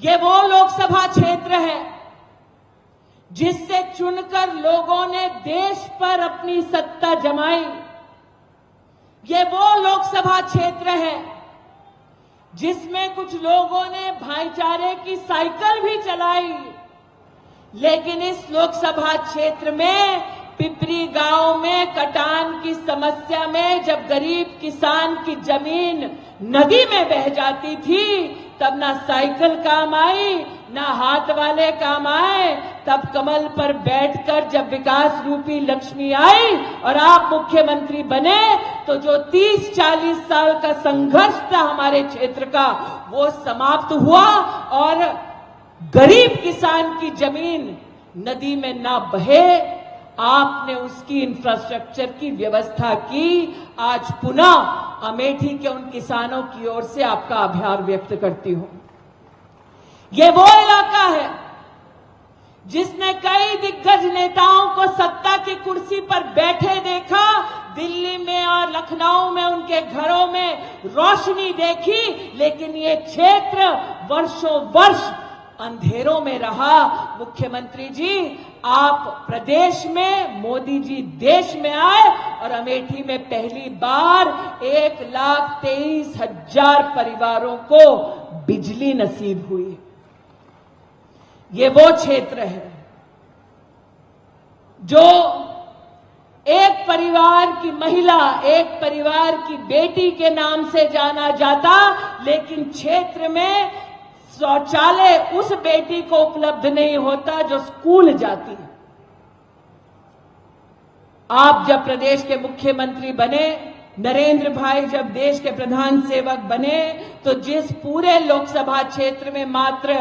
ये वो लोकसभा क्षेत्र है जिससे चुनकर लोगों ने देश पर अपनी सत्ता जमाई। ये वो लोकसभा क्षेत्र है जिसमें कुछ लोगों ने भाईचारे की साइकिल भी चलाई, लेकिन इस लोकसभा क्षेत्र में पिपरी गांव में कटान की समस्या में जब गरीब किसान की जमीन नदी में बह जाती थी, तब ना साइकिल काम आई ना हाथ वाले काम आए। तब कमल पर बैठकर जब विकास रूपी लक्ष्मी आई और आप मुख्यमंत्री बने, तो जो 30-40 साल का संघर्ष था हमारे क्षेत्र का, वो समाप्त हुआ और गरीब किसान की जमीन नदी में ना बहे, आपने उसकी इंफ्रास्ट्रक्चर की व्यवस्था की। आज पुनः अमेठी के उन किसानों की ओर से आपका आभार व्यक्त करती हूं। ये वो इलाका है जिसने कई दिग्गज नेताओं को सत्ता की कुर्सी पर बैठे देखा, दिल्ली में और लखनऊ में उनके घरों में रोशनी देखी, लेकिन ये क्षेत्र वर्षों वर्ष अंधेरों में रहा। मुख्यमंत्री जी, आप प्रदेश में, मोदी जी देश में आए और अमेठी में पहली बार 1,23,000 परिवारों को बिजली नसीब हुई। ये वो क्षेत्र है जो एक परिवार की महिला, एक परिवार की बेटी के नाम से जाना जाता, लेकिन क्षेत्र में शौचालय उस बेटी को उपलब्ध नहीं होता जो स्कूल जाती है। आप जब प्रदेश के मुख्यमंत्री बने, नरेंद्र भाई जब देश के प्रधान सेवक बने, तो जिस पूरे लोकसभा क्षेत्र में मात्र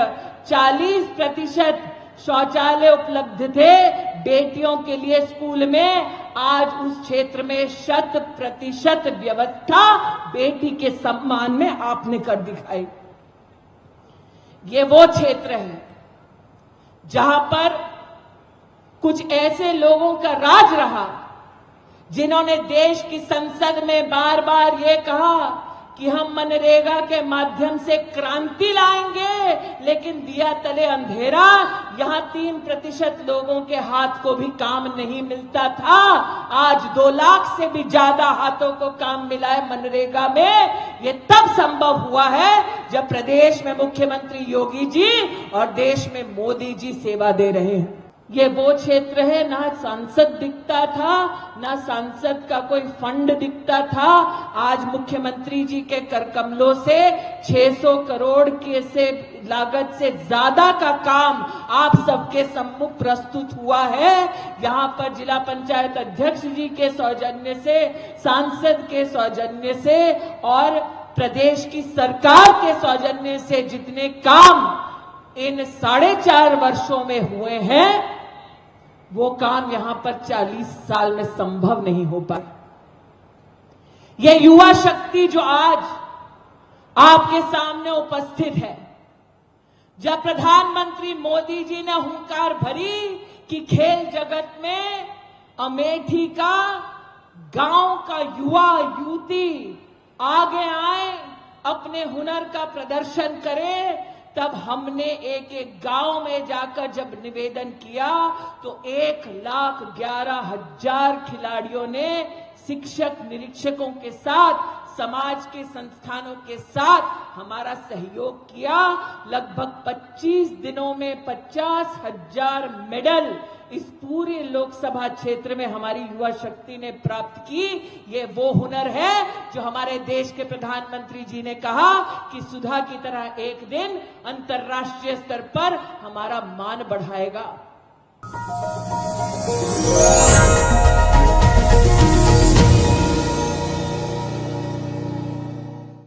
40% शौचालय उपलब्ध थे बेटियों के लिए स्कूल में, आज उस क्षेत्र में 100% व्यवस्था बेटी के सम्मान में आपने कर दिखाई। ये वो क्षेत्र है जहां पर कुछ ऐसे लोगों का राज रहा जिन्होंने देश की संसद में बार बार ये कहा कि हम मनरेगा के माध्यम से क्रांति लाएंगे, लेकिन दिया तले अंधेरा। यहां 3% लोगों के हाथ को भी काम नहीं मिलता था, आज 2 लाख से भी ज्यादा हाथों को काम मिला है मनरेगा में। ये तब संभव हुआ है जब प्रदेश में मुख्यमंत्री योगी जी और देश में मोदी जी सेवा दे रहे हैं। ये वो क्षेत्र है, ना सांसद दिखता था, ना सांसद का कोई फंड दिखता था। आज मुख्यमंत्री जी के करकमलों से 600 करोड़ के से लागत से ज्यादा का काम आप सबके सम्मुख प्रस्तुत हुआ है। यहां पर जिला पंचायत अध्यक्ष जी के सौजन्य से, सांसद के सौजन्य से और प्रदेश की सरकार के सौजन्य से जितने काम इन 4.5 वर्षों में हुए हैं, वो काम यहां पर 40 साल में संभव नहीं हो पाए। ये युवा शक्ति जो आज आपके सामने उपस्थित है, जब प्रधानमंत्री मोदी जी ने हुंकार भरी कि खेल जगत में अमेठी का, गांव का युवा युवती आगे आए, अपने हुनर का प्रदर्शन करे, तब हमने एक गांव में जाकर जब निवेदन किया तो 1,11,000 खिलाड़ियों ने शिक्षक निरीक्षकों के साथ, समाज के संस्थानों के साथ हमारा सहयोग किया। लगभग 25 दिनों में 50,000 मेडल इस पूरे लोकसभा क्षेत्र में हमारी युवा शक्ति ने प्राप्त की। ये वो हुनर है जो हमारे देश के प्रधानमंत्री जी ने कहा कि सुधा की तरह एक दिन अंतर्राष्ट्रीय स्तर पर हमारा मान बढ़ाएगा।